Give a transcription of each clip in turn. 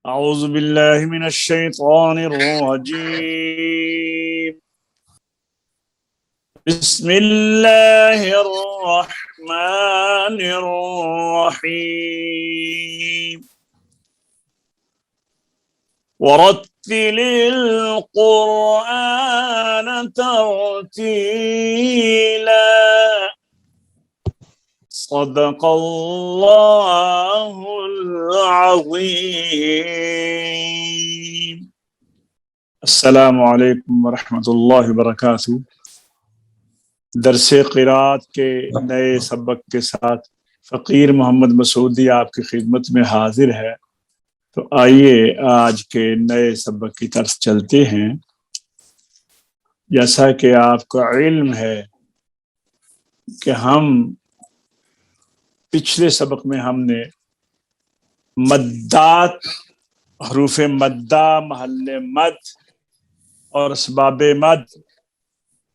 أعوذ بالله من الشيطان الرجيم. بسم الله الرحمن الرحيم. ورتل القرآن ترتيلا. صدق الله العظيم. السلام علیکم ورحمۃ اللہ وبرکاتہ۔ درس قرات کے نئے سبق کے ساتھ فقیر محمد مسعودی آپ کی خدمت میں حاضر ہے۔ تو آئیے آج کے نئے سبق کی طرف چلتے ہیں۔ جیسا کہ آپ کو علم ہے کہ ہم پچھلے سبق میں ہم نے مدات، حروف مدہ، محل مد اور اسباب مد،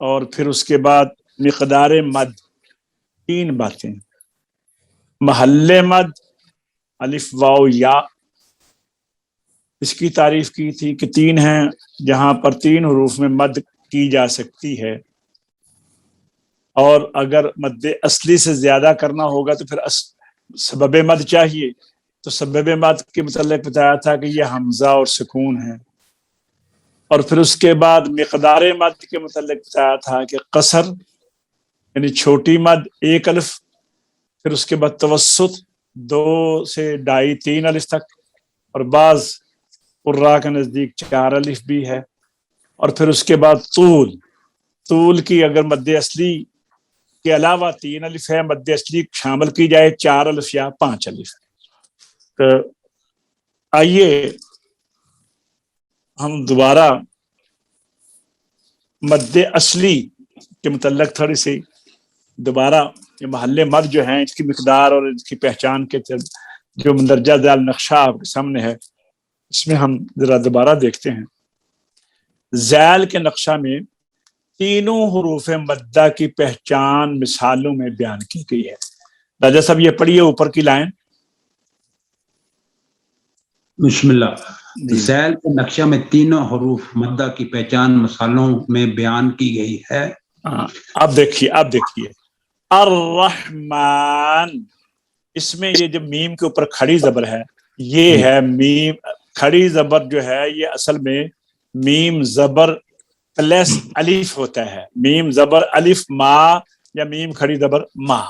اور پھر اس کے بعد مقدار مد، تین باتیں، محل مد، الف واو یا، اس کی تعریف کی تھی کہ تین ہیں جہاں پر تین حروف میں مد کی جا سکتی ہے، اور اگر مد اصلی سے زیادہ کرنا ہوگا تو پھر سبب مد چاہیے۔ تو سبب مد کے متعلق بتایا تھا کہ یہ حمزہ اور سکون ہے، اور پھر اس کے بعد مقدار مد کے متعلق بتایا تھا کہ قصر یعنی چھوٹی مد ایک الف، پھر اس کے بعد توسط 2 سے 2.5 3 الف تک، اور بعض قراء کے نزدیک 4 الف بھی ہے، اور پھر اس کے بعد طول کی اگر مد اصلی کے علاوہ 3 الف ہے، مد اصلی شامل کی جائے 4 الف یا 5 الف۔ تو آئیے ہم دوبارہ مد اصلی کے متعلق تھوڑی سی دوبارہ یہ محل مد جو ہیں اس کی مقدار اور اس کی پہچان کے جو مندرجہ ذیل نقشہ آپ کے سامنے ہے، اس میں ہم ذرا دوبارہ دیکھتے ہیں۔ ذیل کے نقشہ میں تینوں حروف مدہ کی پہچان مثالوں میں بیان کی گئی ہے۔ راجہ صاحب یہ پڑھیے اوپر کی لائن۔ بسم اللہ۔ ذیل کے نقشہ میں تینوں حروف مدہ کی پہچان مثالوں میں بیان کی گئی ہے۔ اب دیکھیے الرحمن، اس میں یہ جو میم کے اوپر کھڑی زبر ہے، یہ ہے میم کھڑی زبر جو ہے، یہ اصل میں میم زبر پلس الف ہوتا ہے، میم زبر الف ما یا میم کھڑی زبر ما۔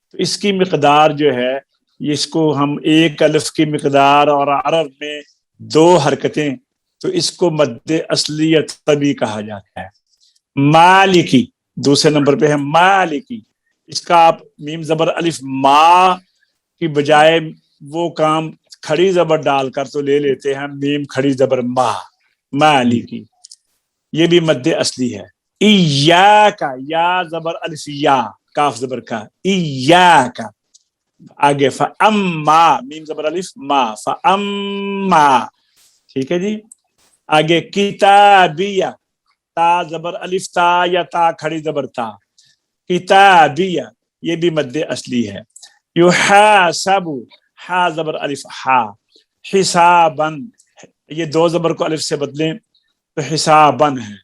تو اس کی مقدار جو ہے اس کو ہم 1 الف کی مقدار، اور عرب میں 2 حرکتیں، تو اس کو مد اصلی یا طبی کہا جاتا ہے۔ مالکی دوسرے نمبر پہ ہے مالکی، اس کا آپ میم زبر الف ما کی بجائے وہ کام کھڑی زبر ڈال کر تو لے لیتے ہیں، میم کھڑی زبر ما، مالکی، یہ بھی مد اصلی ہے۔ ایاک، یا زبر الف یا، کاف زبر کا، ایاک۔ آگے فاما، میم زبر الف ما، فاما، ٹھیک ہے جی۔ آگے کتابیہ، تا زبر الف تا یا تا کھڑی زبر تا، کتابیہ، یہ بھی مد اصلی ہے۔ یحاسب، ہا زبر الف ہا، حسابن، یہ 2 زبر کو الف سے بدلیں تو حسابن ہے۔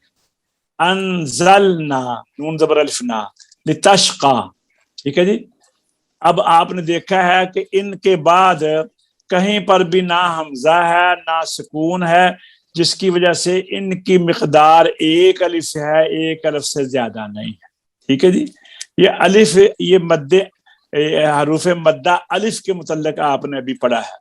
انزلنا، نون زبر الف نا، لتشقا، ٹھیک ہے جی۔ اب آپ نے دیکھا ہے کہ ان کے بعد کہیں پر بھی نہ حمزہ ہے نہ سکون ہے، جس کی وجہ سے ان کی مقدار 1 الف ہے، 1 الف سے زیادہ نہیں ہے، ٹھیک ہے جی۔ یہ الف، یہ مد حروف مدہ الف کے متعلق آپ نے ابھی پڑھا ہے۔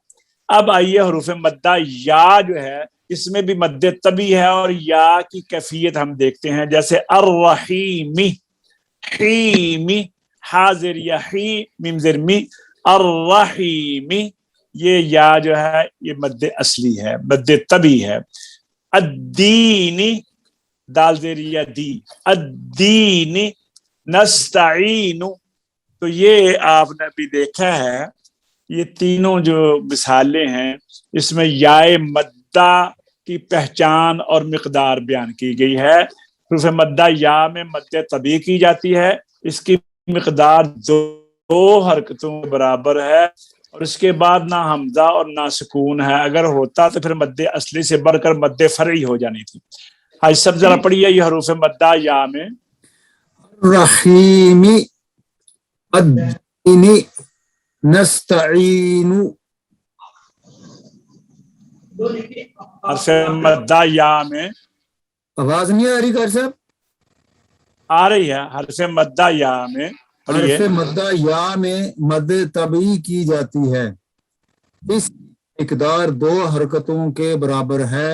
اب آئیے حروف مدہ یا جو ہے، اس میں بھی مد طبی ہے، اور یا کی کیفیت ہم دیکھتے ہیں، جیسے الرحیمی، حیمی، حاضر یا حی، میم زیر می، الرحیمی، یہ یا جو ہے یہ مد اصلی ہے، مد طبی ہے۔ الدینی، دال زیر یا دی، الدینی، نستعین، تو یہ آپ نے ابھی دیکھا ہے، یہ تینوں جو مثالیں ہیں اس میں یائے مدہ کی پہچان اور مقدار بیان کی گئی ہے۔ حروف مدہ یا میں مد طبی کی جاتی ہے، اس کی مقدار 2 حرکتوں برابر ہے، اور اس کے بعد نہ حمزہ اور نہ سکون ہے. اگر ہوتا تو پھر مد اصلی سے بڑھ کر مد فرعی ہو جانی تھی. حاج صاحب ذرا پڑھیے یہ حروف مدہ یا میں. رحیم الدین نستعین. حرف مدہ یا میں آواز نہیں آ رہی قاری صاحب؟ آ رہی ہے. حرف مدہ یا میں پڑھیے. حرف مدہ یا میں مد طبعی کی جاتی ہے. اس مقدار 2 حرکتوں کے برابر ہے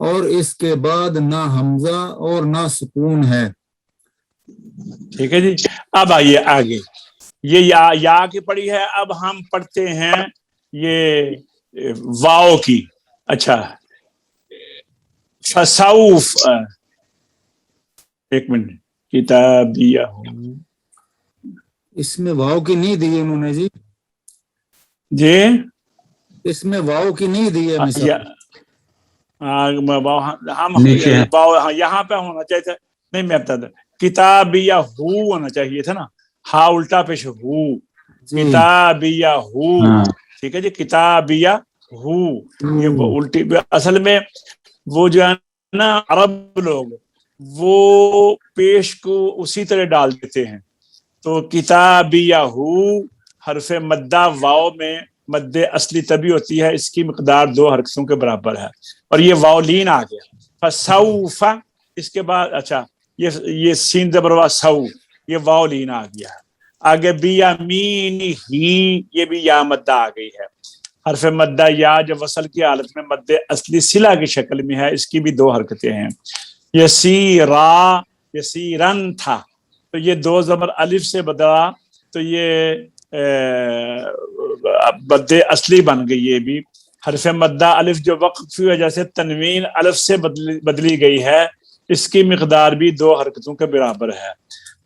اور اس کے بعد نہ حمزہ اور نہ سکون ہے. ٹھیک ہے جی. اب آئیے آگے. یہ یا کی پڑھی ہے. اب ہم پڑھتے ہیں یہ واو کی. اچھا فسوف. ایک منٹ. کتابیہ اس میں واو کی نہیں دی ہے انہوں نے جی. جی اس میں واو کی نہیں دی ہے مثال. ہم نیچے ہے. یہاں پہ ہونا چاہیے تھا. نہیں میں بتا دوں. کتابیہ ہو ہونا چاہیے تھا نا. ہا الٹا پیش ہو. جی کتابیہ ہو. ہاں. ٹھیک ہے جی. کتابیہ ہو. یہ الٹی اصل میں وہ جو ہے نا عرب لوگ وہ پیش کو اسی طرح ڈال دیتے ہیں. تو کتابیہ ہو حرف مدہ واو میں مد اصلی تبھی ہوتی ہے. اس کی مقدار 2 حرکتوں کے برابر ہے اور یہ واو لین آ گیا. فسوف. اس کے بعد اچھا یہ سین زبر وا سو. یہ واو لین آ گیا. آگے بی یا مین ہی. یہ بھی یا مدہ آ گئی ہے. حرف مدہ یا جو وصل کی حالت میں مد اصلی صلہ کی شکل میں ہے. اس کی بھی 2 حرکتیں ہیں. یسیرا یسیرن تھا تو یہ 2 زبر الف سے بدلا تو یہ مد اصلی بن گئی. یہ بھی حرف مدہ الف جو وقف کی وجہ سے تنوین الف سے بدلی گئی ہے. اس کی مقدار بھی 2 حرکتوں کے برابر ہے.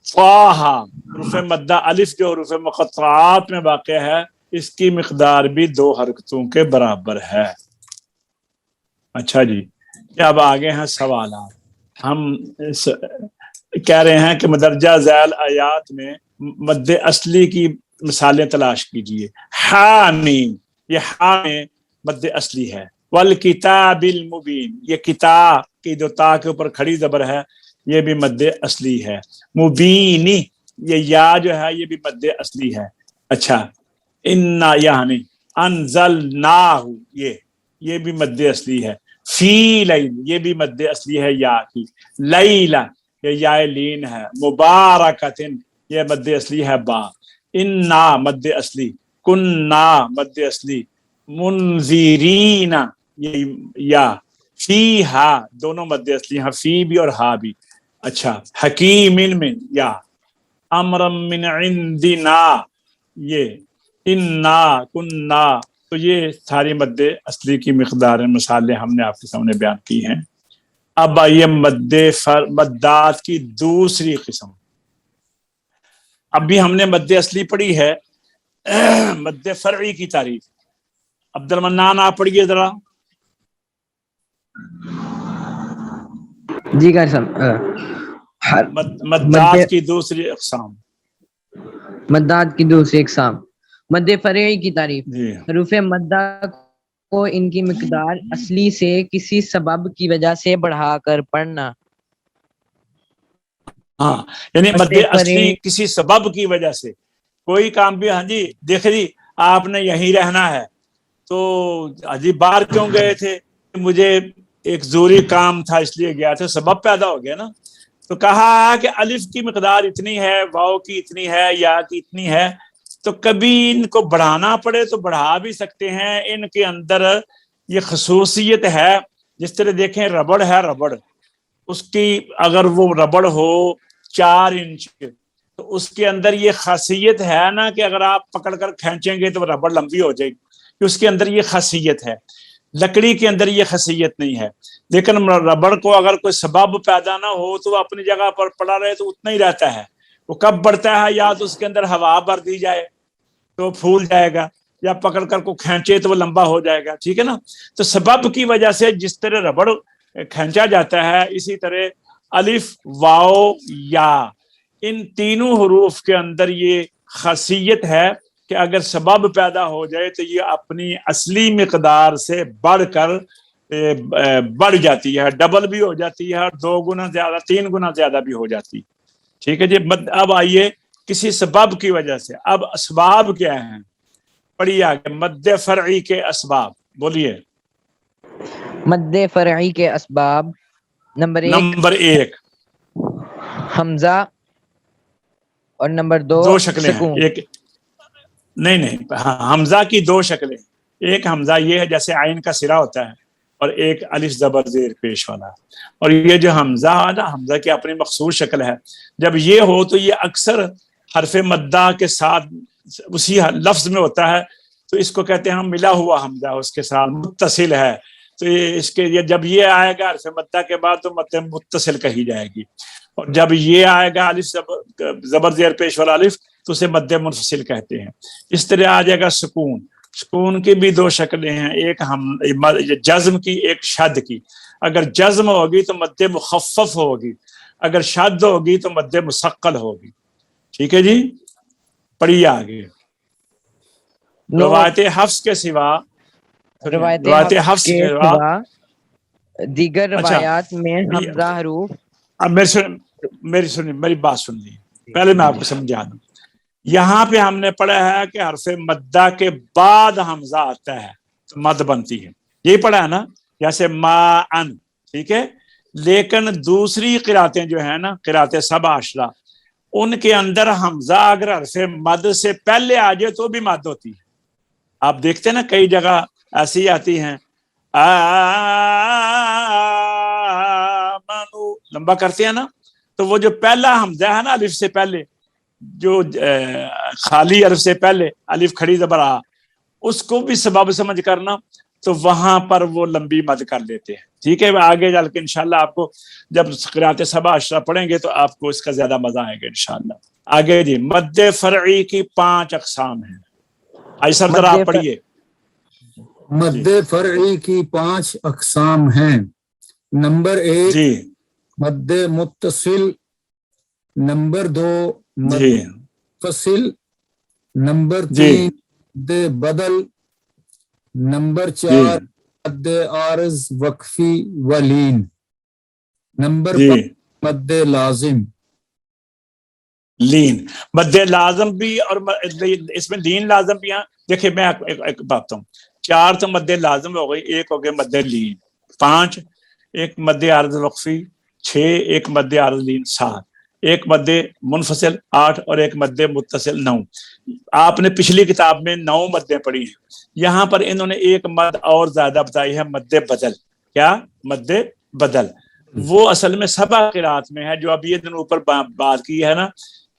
فاہا حرف مدہ الف جو حروف مقطعات میں واقع ہے اس کی مقدار بھی 2 حرکتوں کے برابر ہے. اچھا جی. اب آگے ہیں سوالات. ہم کہہ رہے ہیں کہ مدرجہ ذیل آیات میں مد اصلی کی مثالیں تلاش کیجیے. حامیم. یہ ہا میں مد اصلی ہے. والکتاب المبین. یہ کتاب کی جو تا کے اوپر کھڑی زبر ہے یہ بھی مد اصلی ہے. مبینی یہ یا جو ہے یہ بھی مد اصلی ہے. اچھا انا یعنی انزلناہ یہ بھی مد اصلی ہے. فی لیل یہ بھی مد اصلی ہے یا کی. لیلا یہ یا لین ہے. مبارکتن یہ مد اصلی ہے با. انا مد اصلی. کننا مد اصلی. منذرین یہ یا. فی ہا دونوں مد اصلی ہیں. فی بھی اور ہا بھی. اچھا حکیم من یا. امر من عندنا یہ. انا کننا تو یہ ساری مد اصلی کی مقدار مثالیں ہم نے آپ کے سامنے بیان کی ہیں. اب آئیے مدات کی دوسری قسم. اب بھی ہم نے مد اصلی پڑھی ہے. مد فرعی کی تعریف عبد المنان آپ پڑھیے ذرا. جی قاری صاحب. مدات کی دوسری اقسام. مدات کی دوسری اقسام. مد فرعی کی تعریف. جی حروف مدہ کو ان کی مقدار اصلی سے کسی سبب کی وجہ سے بڑھا کر پڑھنا. ہاں یعنی مد مد اصلی فرعی کسی سبب کی وجہ سے کوئی کام بھی. ہاں جی دیکھ جی آپ نے یہیں رہنا ہے تو جی باہر کیوں گئے تھے؟ مجھے ایک ضروری کام تھا اس لیے گیا تھا. سبب پیدا ہو گیا نا. تو کہا کہ الف کی مقدار اتنی ہے, واو کی اتنی ہے, یا کی اتنی ہے, تو کبھی ان کو بڑھانا پڑے تو بڑھا بھی سکتے ہیں. ان کے اندر یہ خصوصیت ہے. جس طرح دیکھیں ربڑ ہے, ربڑ اس کی اگر وہ ربڑ ہو 4 انچ تو اس کے اندر یہ خاصیت ہے نا کہ اگر آپ پکڑ کر کھینچیں گے تو ربڑ لمبی ہو جائے گی. اس کے اندر یہ خاصیت ہے. لکڑی کے اندر یہ خاصیت نہیں ہے. لیکن ربڑ کو اگر کوئی سبب پیدا نہ ہو تو وہ اپنی جگہ پر پڑا رہے تو اتنا ہی رہتا ہے. وہ کب بڑھتا ہے؟ یا تو اس کے اندر ہوا بھر دی جائے تو پھول جائے گا, یا پکڑ کر کو کھینچے تو وہ لمبا ہو جائے گا. ٹھیک ہے نا. تو سبب کی وجہ سے جس طرح ربڑ کھینچا جاتا ہے اسی طرح الف واو یا ان تینوں حروف کے اندر یہ خاصیت ہے کہ اگر سبب پیدا ہو جائے تو یہ اپنی اصلی مقدار سے بڑھ کر بڑھ جاتی ہے، ڈبل بھی ہو جاتی ہے اور 2 گنا زیادہ 3 گنا زیادہ بھی ہو جاتی. ٹھیک ہے جی. اب آئیے کسی سبب کی وجہ سے. اب اسباب کیا ہیں؟ پڑھیے آگے. مد فرعی کے اسباب بولیے. مد فرعی کے اسباب. نمبر 1 حمزہ اور نمبر 2 2 شکلیں ہیں. سکون. ایک نہیں حمزہ کی 2 شکلیں. ایک حمزہ یہ ہے جیسے عین کا سرا ہوتا ہے، اور ایک الف زبر زیر پیش والا. اور یہ جو حمزہ ہے نا، حمزہ کی اپنی مخصوص شکل ہے. جب یہ ہو تو یہ اکثر حرف مدہ کے ساتھ اسی لفظ میں ہوتا ہے، تو اس کو کہتے ہیں ہم ملا ہوا حمزہ اس کے ساتھ متصل ہے. تو اس کے جب یہ آئے گا حرف مدہ کے بعد تو مد متصل کہی جائے گی، اور جب یہ آئے گا الف زبر زیر پیش والا الف تو اسے مد منفصل کہتے ہیں. اس طرح آ جائے گا سکون. سکون کی بھی 2 شکلیں ہیں، ایک جزم کی، ایک شد کی. اگر جزم ہوگی تو مد مخفف ہوگی، اگر شد ہوگی تو مد مثقل ہوگی. ٹھیک ہے جی. پڑھیے آگے. روایت حفظ کے سوا روایت حفظ کے سوا دیگر روایات میں حمزہ حروف. اب میری بات سن لی، پہلے میں آپ کو سمجھا دوں. یہاں پہ ہم نے پڑھا ہے کہ حرف مدہ کے بعد حمزہ آتا ہے تو مد بنتی ہے، یہی پڑھا ہے نا، جیسے ما ان. ٹھیک ہے. لیکن دوسری قراتیں جو ہیں نا، قرات 7 عشرہ، ان کے اندر حمزہ اگر حرف مد سے پہلے آ جائے تو بھی مد ہوتی ہے. آپ دیکھتے ہیں نا کئی جگہ ایسی آتی ہیں لمبا کرتے ہیں نا، تو وہ جو پہلا حمزہ ہے نا الف سے پہلے، جو خالی الف سے پہلے الف کھڑی زبر آ، اس کو بھی سبب سمجھ کرنا، تو وہاں پر وہ لمبی مد کر لیتے ہیں. ٹھیک ہے. آگے چل کے انشاءاللہ آپ کو جب قرات 7 عشرہ پڑھیں گے تو آپ کو اس کا زیادہ مزہ آئے گا انشاءاللہ. آگے جی. مد فرعی کی 5 اقسام ہیں. آئی سر ذرا آپ پڑھیے. مد فرعی کی 5 اقسام ہیں. نمبر 1 جی مد متصل. نمبر 2 مد جی فصل. نمبر 3 جی مد بدل. نمبر 4 جی مد عارض وقفی و لین. نمبر جی 5 مد لازم. لین. مد لازم بھی اور اس میں لین لازم بھی ہیں. دیکھیں میں ایک بات بتاؤں. 4 تو مد لازم ہو گئی، ایک ہو گیا مد لین، 5 ایک مد عارض وقفی، 6 ایک مد عارض لین، 7 ایک مد منفصل، 8 اور ایک مد متصل، 9. آپ نے پچھلی کتاب میں 9 مدیں پڑھی ہیں. یہاں پر انہوں نے ایک مد اور زیادہ بتائی ہے، مد بدل. کیا؟ مد بدل. وہ اصل میں 7 قرات میں ہے، جو اب یہ دن اوپر بات کی ہے نا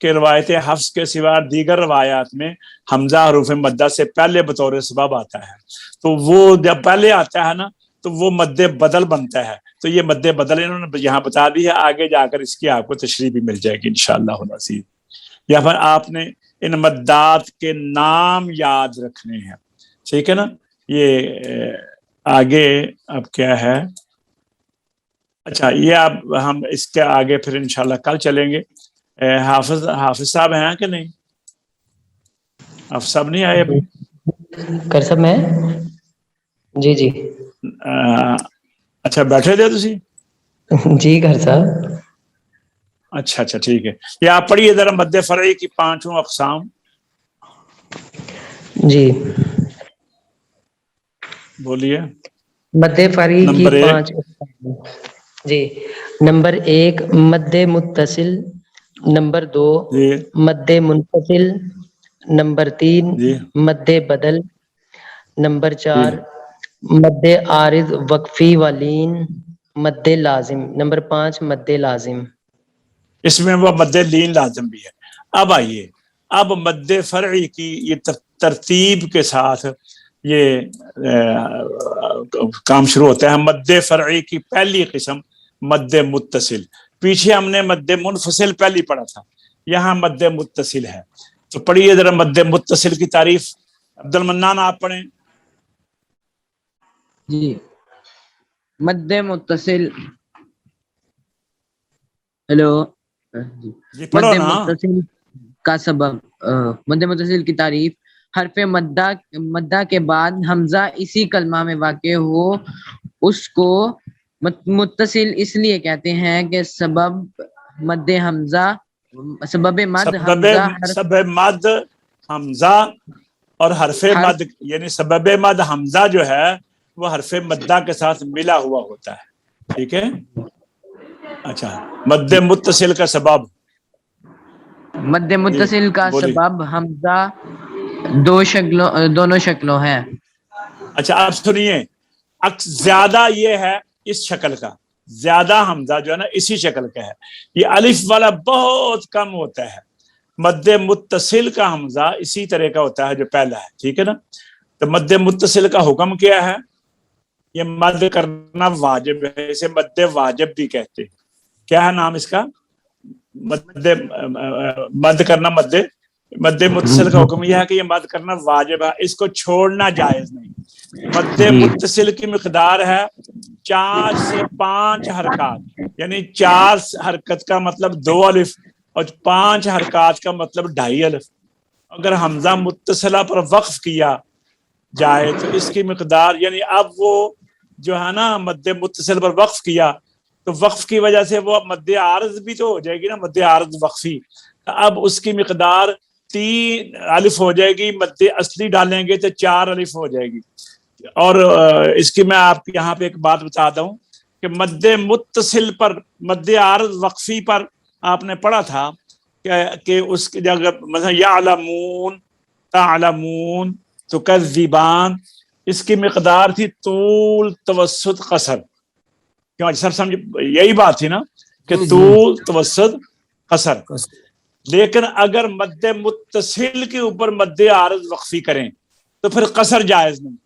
کہ روایت حفظ کے سوا دیگر روایات میں حمزہ حروف مدہ سے پہلے بطور سبب آتا ہے. تو وہ جب پہلے آتا ہے نا تو وہ مد بدل بنتا ہے. تو یہ مد بدل انہوں نے یہاں بتا دی ہے، آگے جا کر اس کی آپ کو تشریح بھی مل جائے گی انشاءاللہ العزیز. یا پھر آپ نے ان مدات کے نام یاد رکھنے ہیں. ٹھیک ہے نا. یہ آگے اب کیا ہے، اچھا یہ اب ہم اس کے آگے پھر انشاءاللہ کل چلیں گے. حافظ صاحب ہیں کہ نہیں؟ حافظ صاحب نہیں آئے ابھی؟ کر سب میں جی جی اچھا بیٹھے تھے تسی؟ جی کر صاحب. اچھا ٹھیک ہے. یہ آپ پڑھیے ذرا مد فرعی کی 5 اقسام. جی بولیے. مد فرعی کی نمبر 1 5 جی. نمبر 1 مد متصل. نمبر 2 جی مد منفصل. نمبر 3 جی مد بدل. نمبر جی 4 مد عارض وقفی و لین. مد لازم. نمبر 5 مد لازم. اس میں وہ مد لین لازم بھی ہے. اب آئیے، اب مد فرعی کی یہ ترتیب کے ساتھ یہ کام شروع ہوتا ہے. مد فرعی کی پہلی قسم مد متصل. پیچھے ہم نے مد منفصل پہلی پڑھا تھا، یہاں مد متصل ہے. تو پڑھیے ذرا مد متصل کی تعریف. عبد المنان آپ پڑھیں. جی. مد متصل. ہیلو جی مد پڑھو نا. متصل کا سبب. مد متصل کی تعریف: حرف مدہ کے بعد حمزہ اسی کلمہ میں واقع ہو اس کو متصل اس لیے کہتے ہیں کہ سبب مد حمزہ سبب مد حمزہ سبب مد حمزہ اور حرف مد یعنی سبب مد حمزہ جو ہے وہ حرف مدہ کے ساتھ ملا ہوا ہوتا ہے. ٹھیک ہے. اچھا مد متصل کا سبب مد متصل کا سبب حمزہ دونوں شکلوں ہے. اچھا آپ سنیے زیادہ یہ ہے اس شکل کا زیادہ حمزہ جو ہے نا اسی شکل کا ہے. یہ الف والا بہت کم ہوتا ہے. مد متصل کا حمزہ اسی طرح کا ہوتا ہے جو پہلا ہے. ٹھیک ہے نا. تو مد متصل کا حکم کیا ہے؟ یہ مد کرنا واجب ہے. اسے مد واجب بھی کہتے ہیں. کیا ہے نام اس کا؟ مد کرنا مد متصل کا حکم یہ ہے کہ یہ مد کرنا واجب ہے. اس کو چھوڑنا جائز نہیں. مد متصل کی مقدار ہے 4 سے 5 حرکات یعنی 4 حرکت کا مطلب 2 الف اور 5 حرکات کا مطلب 2.5 الف. اگر حمزہ متصلہ پر وقف کیا جائے تو اس کی مقدار یعنی اب وہ جو ہے نا مد متصل پر وقف کیا تو وقف کی وجہ سے وہ مد عارض بھی تو ہو جائے گی نا. مد عارض وقفی اب اس کی مقدار 3 الف ہو جائے گی. مد اصلی ڈالیں گے تو 4 الف ہو جائے گی. اور اس کی میں آپ یہاں پہ ایک بات بتا دوں کہ مد متصل پر مد عارض وقفی پر آپ نے پڑھا تھا کہ اس کی جگہ مثلا یعلمون تعلمون تکذبان اس کی مقدار تھی طول توسط قصر. کیوں سب سمجھ یہی بات تھی نا کہ طول توسط قصر. لیکن اگر مد متصل کے اوپر مد عارض وقفی کریں تو پھر قصر جائز نہیں.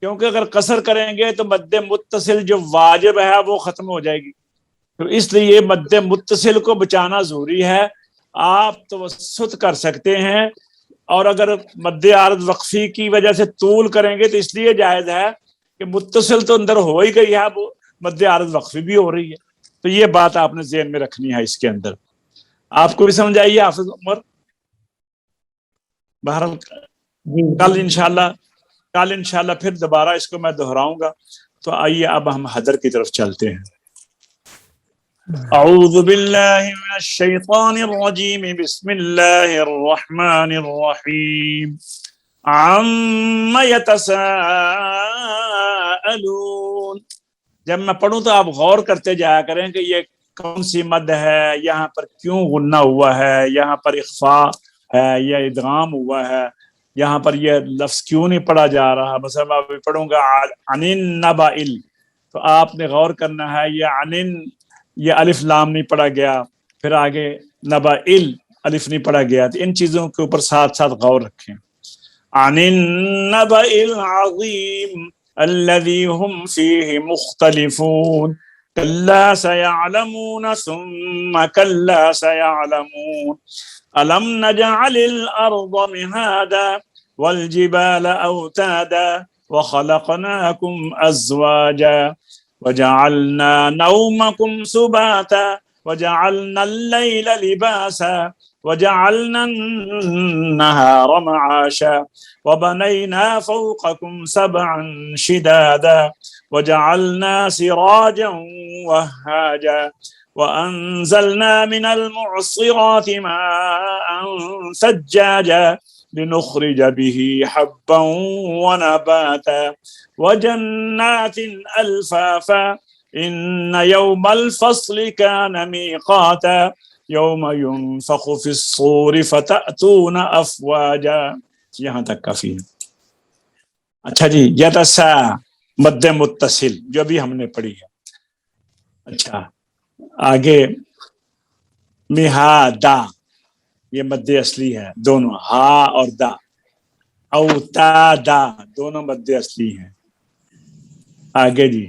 کیونکہ اگر قصر کریں گے تو مد متصل جو واجب ہے وہ ختم ہو جائے گی. تو اس لیے مد متصل کو بچانا ضروری ہے. آپ توسط کر سکتے ہیں اور اگر مد عارض وقفی کی وجہ سے طول کریں گے تو اس لیے جائز ہے کہ متصل تو اندر ہو ہی گئی ہے وہ مد عارض وقفی بھی ہو رہی ہے. تو یہ بات آپ نے ذہن میں رکھنی ہے. اس کے اندر آپ کو بھی سمجھ آئیے حافظ عمر؟ بہرحال کل انشاءاللہ پھر دوبارہ اس کو میں دہراؤں گا. تو آئیے اب ہم حدر کی طرف چلتے ہیں. اعوذ باللہ من الشیطان الرجیم بسم اللہ الرحمن الرحیم عم یتساءلون. جب میں پڑھوں تو آپ غور کرتے جایا کریں کہ یہ کون سی مد ہے, یہاں پر کیوں غنہ ہوا ہے, یہاں پر اخفاء ہے یا ادغام ہوا ہے, یہاں پر یہ لفظ کیوں نہیں پڑھا جا رہا. مثلا میں پڑھوں گا عن النبأ تو آپ نے غور کرنا ہے یہ الف لام نہیں پڑھا گیا, پھر آگے نبأ الف نہیں پڑھا گیا. تو ان چیزوں کے اوپر ساتھ ساتھ غور رکھیں. عن النبأ العظیم الذي هم فيه مختلفون كلا سيعلمون ثم كلا سيعلمون ألم نجعل الأرض مهادا والجبال أوتادا وخلقناكم أزواجا وجعلنا نومكم سباتا وجعلنا الليل لباسا وجعلنا النهار معاشا وبنينا فوقكم 7 شدادا وجعلنا سراجا وهاجا وأنزلنا من المعصرات ماء ثجاجا لنخرج به حبا ونباتا وجنات ألفافا إن يوم الفصل كان ميقاتا يوم ينفخ في الصور فتأتون أفواجا. یہاں تک کافی ہے. اچھا جی یتسا مد متصل جو بھی ہم نے پڑھی ہے. اچھا آگے مہادا یہ مد اصلی ہے دونوں ہا اور دا. اوتادا دونوں مد اصلی ہیں. آگے جی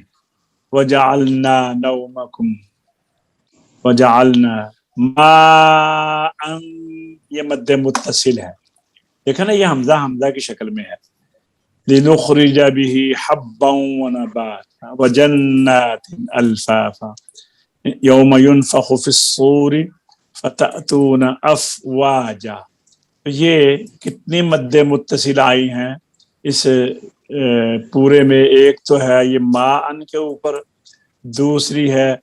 وجعلنا نومکم وجعلنا ماء یہ مد متصل ہے. دیکھا نا یہ حمزہ کی شکل میں ہے. لنخرج به حبا ونباتا وجنات الفافا يوم ينفخ في الصور فتأتون افواجا. تو یہ کتنی مد متصل آئی ہیں اس پورے میں؟ ایک تو ہے یہ ما ان کے اوپر، دوسری ہے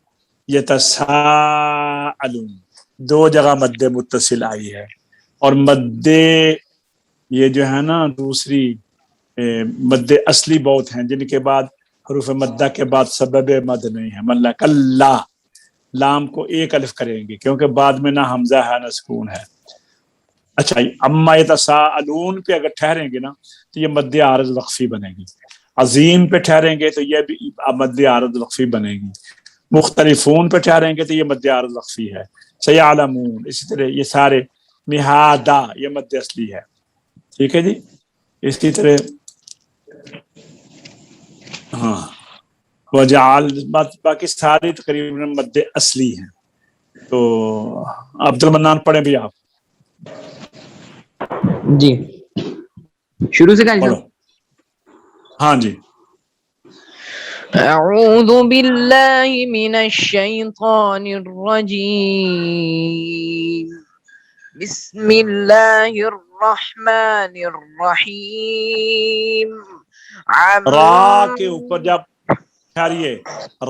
یتساءلون، دو جگہ مد متصل آئی ہے. اور مد یہ جو ہے نا دوسری مد اصلی بہت ہیں جن کے بعد حروف مدہ کے بعد سبب مد نہیں ہے. مطلب کلا، لام کو ایک الف کریں گے کیونکہ بعد میں نہ حمزہ ہے نہ سکون ہے. اچھا اما یتساءلون پہ اگر ٹھہریں گے نا تو یہ مد عارض وقفی بنے گی. عظیم پہ ٹھہریں گے تو یہ بھی مد عارض وقفی بنے گی. مختلفون پہ ٹھہریں گے تو یہ مد عارض وقفی ہے. سیعلمون، اسی طرح یہ سارے مہادا یہ مد اصلی ہے. ٹھیک ہے جی. اسی طرح ہاں وجعل، باقی ساری تقریباً مد اصلی ہیں. تو عبد المنان پڑھیں بھی آپ. جی شروع سے کر پڑھو. ہاں جی. اعوذ باللہ من الشیطان الرجیم بسم اللہ الرحمن الرحیم. را کے اوپر جب ٹھہریے،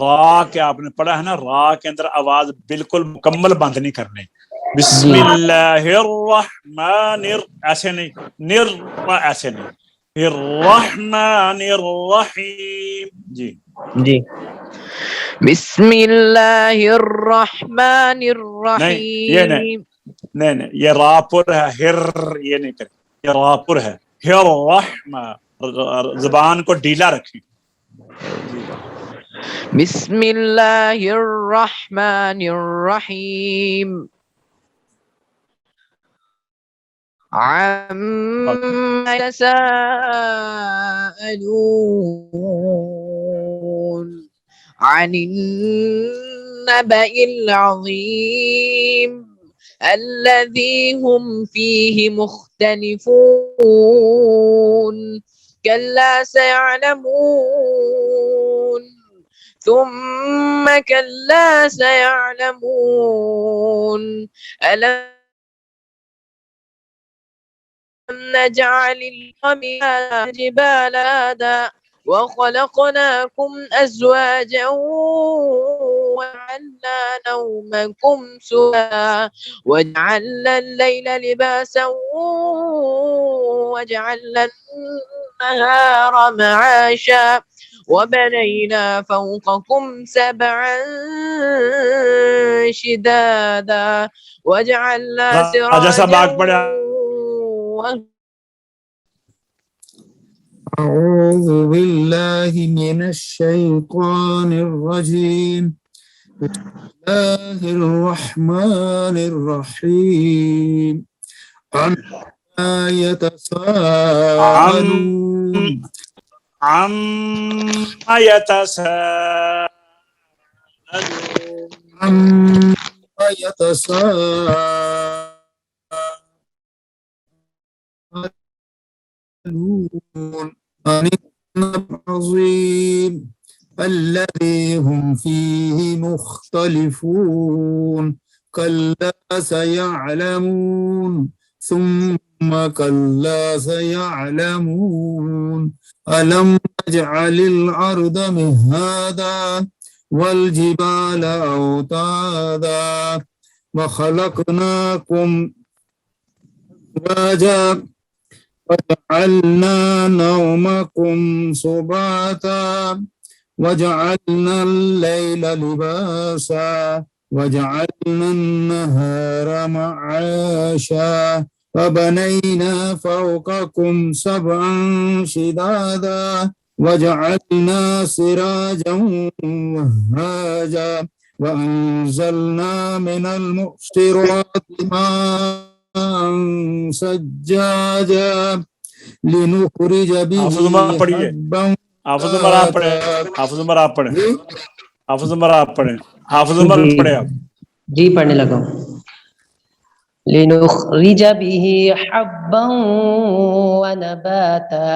را کے آپ نے پڑھا ہے نا، را کے اندر آواز بالکل مکمل بند نہیں کرنے. بسم اللہ الرحمن ایسے نہیں، نر ایسے نہیں، الرحمن الرحیم. جی جی بسم اللہ الرحمن نہیں، یہ الرحیم. نہیں یہ را پر ہے، ہر یہ نہیں کریں، یہ را پر ہے. الرحمن، زبان کو ڈھیلا رکھیں. بسم اللہ الرحمن الرحیم. عما يتساءلون عن النبأ العظيم الذي هم فيه مختلفون كلا سيعلمون ثم كلا سيعلمون ألم نجعل الجبال هادا وخلقناكم أزواجا وجعلنا نومكم سباتا وجعلنا الليل لباسا وجعلنا النهار معاشا وبنينا فوقكم سبعا شدادا وجعلنا سراجا. أعوذ بالله من الشيطان الرجيم. بسم الله الرحمن الرحيم. عما يتساءلون عما يتساءلون عما يتساءلون عن النبأ العظيم الذي هم فيه مختلفون كلا سيعلمون ثم كلا سيعلمون ألم نجعل الأرض مهادا والجبال أوتادا وخلقناكم أزواجا وجعلنا نومكم سباتا وجعلنا الليل لباسا وجعلنا النهار معاشا وبنينا فوقكم سبعا شدادا وجعلنا سراجا وهاجا وأنزلنا من المعصرات ماء سجاجا لنخرج به حبا. حافظ عمر آپ پڑھیں. حافظ عمر آپ پڑھیں. حافظ عمر آپ پڑھیں. حافظ عمر پڑھیں آپ. جی پڑھنے لگا. لنخرج به حبا ونباتا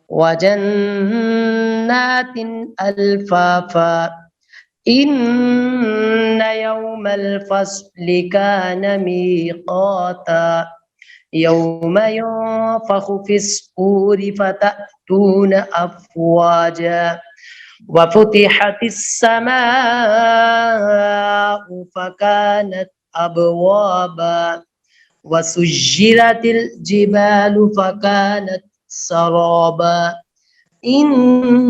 وجنات الفافا إن يوم الفصل كان ميقاتا يوم ينفخ في الصور فتأتون أفواجا وفتحت السماء فكانت أبوابا وسجرت الجبال فكانت سرابا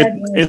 إن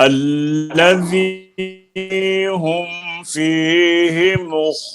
الذي هم فيه مختلفون.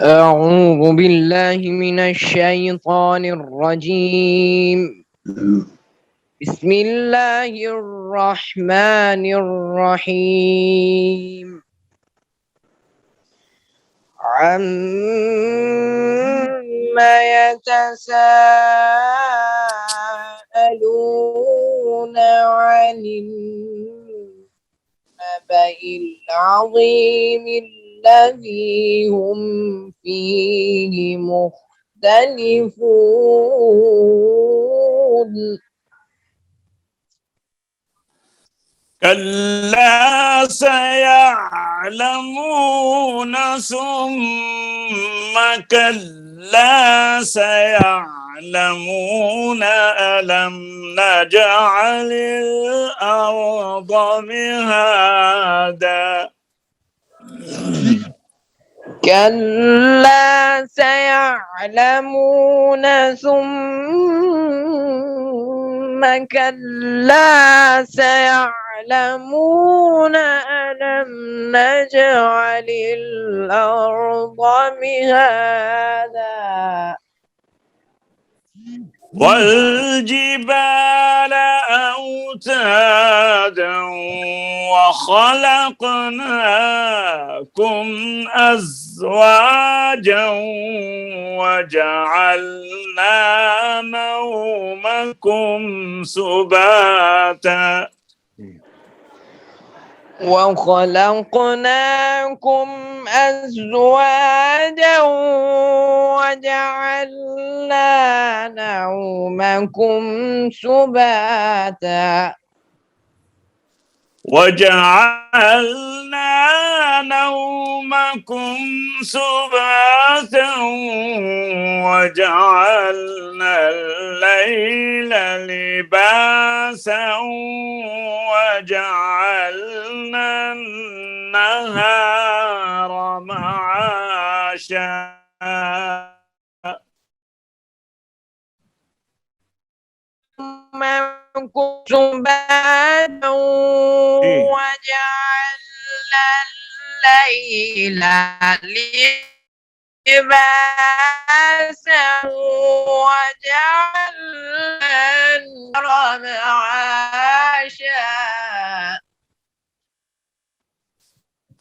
أعوذ بالله من الشيطان الرجيم. بسم الله الرحمن الرحيم. عما يتساءلون عن النبأ العظيم الذي هم فيه مختلفون. كلا سيعلمون ثم كلا سيعلمون ألم نجعل الأرض مهادا. كلا سيعلمون ثم كلا سيعلمون ألم نجعل الأرض مهادا والجبال أوتادا وخلقناكم أزواجا وجعلنا نومكم سباتا وخلقناكم أزواجا وجعلنا نومكم سباتا وجعلنا نومكم سباتا وجعلنا الليل لباسا وجعلنا النهار معاشا نومكم سباتا وجعلنا الليل لباسا وجعلنا النهار معاشا.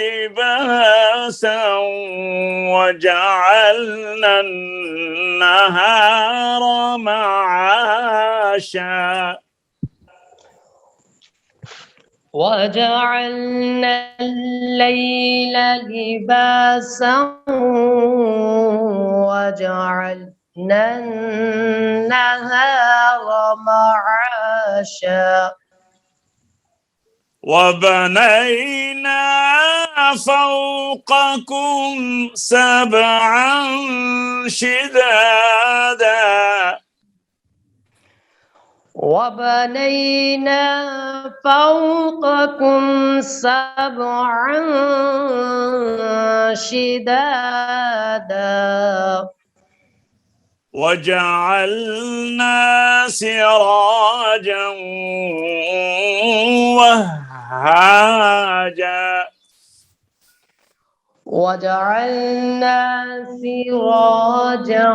لباسا وجعلنا النهار معاشا وجعلنا الليل لباسا وجعلنا النهار معاشا وبنينا فوقكم سبعا شدادا وبنينا فوقكم سبعا شدادا وجعلنا سراجا وهاجا وجعلنا سراجا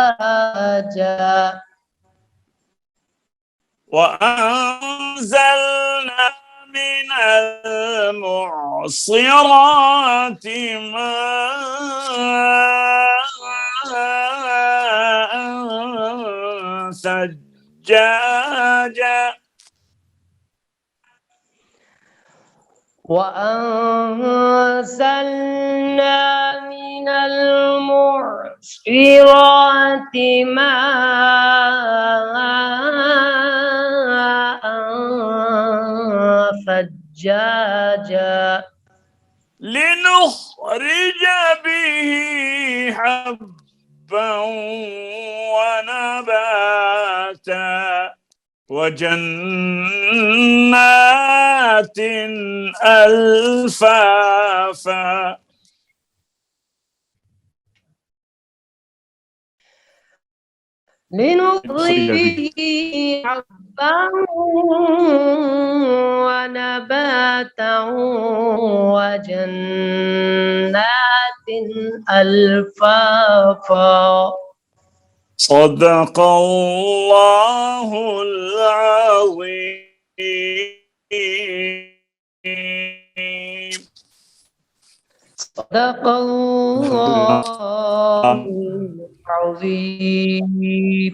وهاجا وأنزلنا من المعصرات ماء ثجاجا وأنزلنا من المعصرات ماء ثجاجا لنخرج به حبا ونباتا وجنات ألفافا لنخرج به حبا ونباتا وجنات ألفافا صدق الله العظيم. صدق الله العظيم.